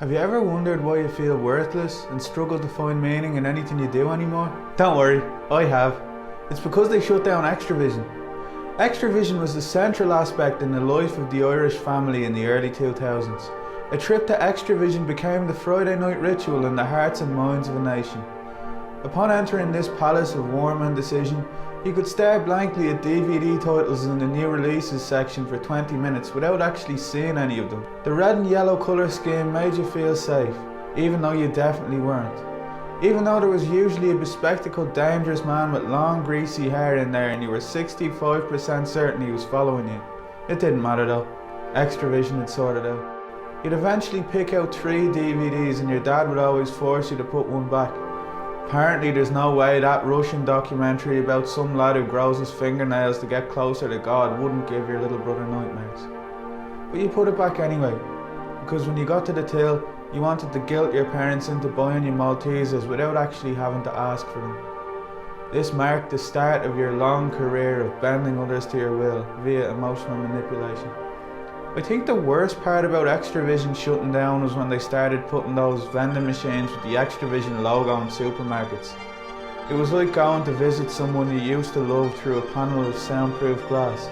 Have you ever wondered why you feel worthless and struggle to find meaning in anything you do anymore? Don't worry, I have. It's because they shut down Xtravision. Xtravision was the central aspect in the life of the Irish family in the early 2000s. A trip to Xtravision became the Friday night ritual in the hearts and minds of a nation. Upon entering this palace of warmth and decision, you could stare blankly at DVD titles in the new releases section for 20 minutes without actually seeing any of them. The red and yellow colour scheme made you feel safe, even though you definitely weren't. Even though there was usually a bespectacled dangerous man with long greasy hair in there and you were 65% certain he was following you. It didn't matter though, Xtravision had sorted out. You'd eventually pick out 3 DVDs and your dad would always force you to put one back. Apparently there's no way that Russian documentary about some lad who grows his fingernails to get closer to God wouldn't give your little brother nightmares. But you put it back anyway, because when you got to the till, you wanted to guilt your parents into buying you Maltesers without actually having to ask for them. This marked the start of your long career of bending others to your will via emotional manipulation. I think the worst part about Xtravision shutting down was when they started putting those vending machines with the Xtravision logo in supermarkets. It was like going to visit someone you used to love through a panel of soundproof glass.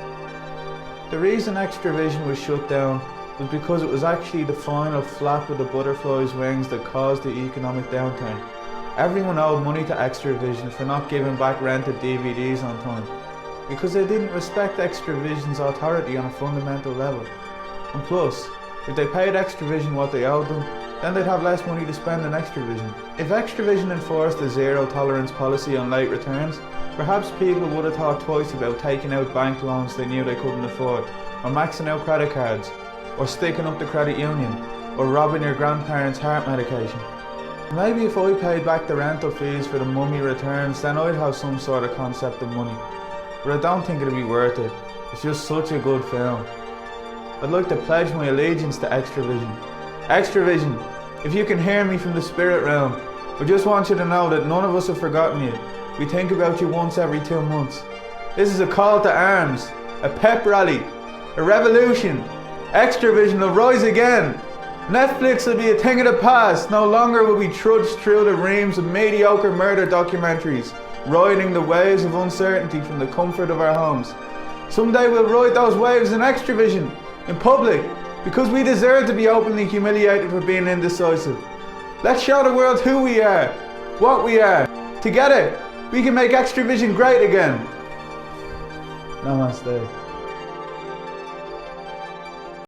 The reason Xtravision was shut down was because it was actually the final flap of the butterfly's wings that caused the economic downturn. Everyone owed money to Xtravision for not giving back rented DVDs on time, because they didn't respect Xtravision's authority on a fundamental level. And plus, if they paid Xtravision what they owed them, then they'd have less money to spend on Xtravision. If Xtravision enforced a zero tolerance policy on late returns, perhaps people would have thought twice about taking out bank loans they knew they couldn't afford, or maxing out credit cards, or sticking up the credit union, or robbing your grandparents' heart medication. Maybe if I paid back the rental fees for the mummy returns, then I'd have some sort of concept of money. But I don't think it'd be worth it. It's just such a good film. I'd like to pledge my allegiance to Xtravision. Xtravision, if you can hear me from the spirit realm, I just want you to know that none of us have forgotten you. We think about you once every 2 months. This is a call to arms, a pep rally, a revolution. Xtravision will rise again. Netflix will be a thing of the past. No longer will we trudge through the reams of mediocre murder documentaries, riding the waves of uncertainty from the comfort of our homes. Someday we'll ride those waves in Xtravision, in public, because we deserve to be openly humiliated for being indecisive. Let's show the world who we are, what we are. Together, we can make Xtravision great again. Namaste.